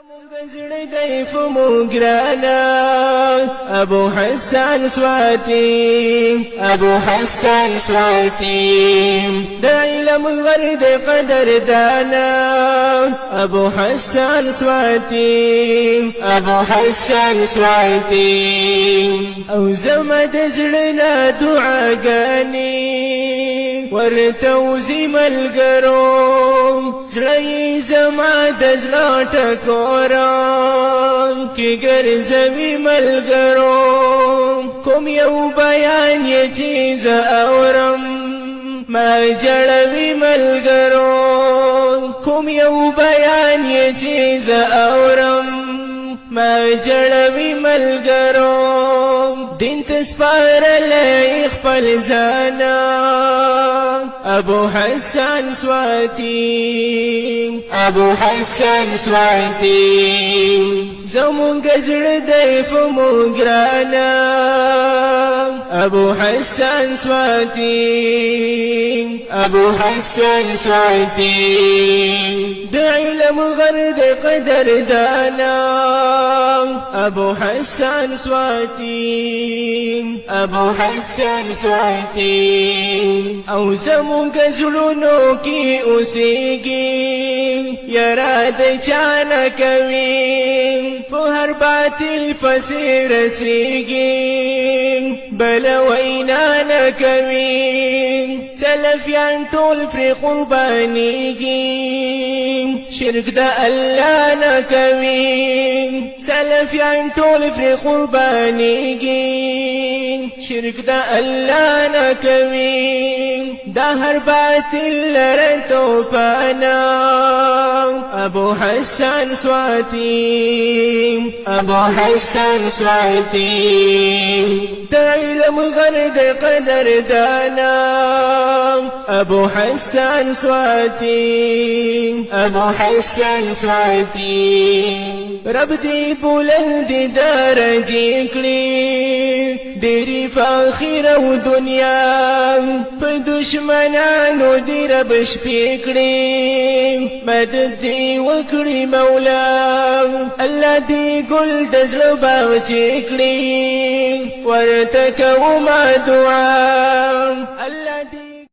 زړه دی فموګرانا ابو حسن سواتي ابو حسن سواتي د علم غرد قدر دانا ابو حسن سواتي ابو حسن سواتي او زمد زړه دعاګاني ورتوزي ملګرو زړه زما د زړه ټکورا کی ګرځوي ملګرو کوم یو بیان یې چې زه اورم ما جړوي ملګرو کوم یو بیان یې چې زه اورم ما جړوي ملګرو دین تسپارلی خپل ځانا ابو حسن سواتي ابو حسن سواتي زمونږ زړه دی فموګرانا ابو حسن سواتي ابو حسن سواتي د علم غرد قدر دانا ابو حسن سواتي ابو حسن سواتي او زمونږ زړونو کې اوسېږي یاره د چا نه کوي په هر باطل پسې رسېږي بله وینا نه کوي سلفیان ټول پرې قربانېږي شرک د الله نه کوي سلفیان ټول پرې قربانېږي شرک د الله نه کوي دا هر باطل لره توپانا ابو حسن سواتي ابو حسن سواتي د علم غرد قدر دانا ابو حسن سواتي ابو حسن سواتي رب دی بلند درجه کړي ډېری فاخر او دنیا په دشمنانو دی رب شپې کړي مدد دی وکړي مولا الله دی ګل د زړه باغچې کړي ورته کومه دعا الله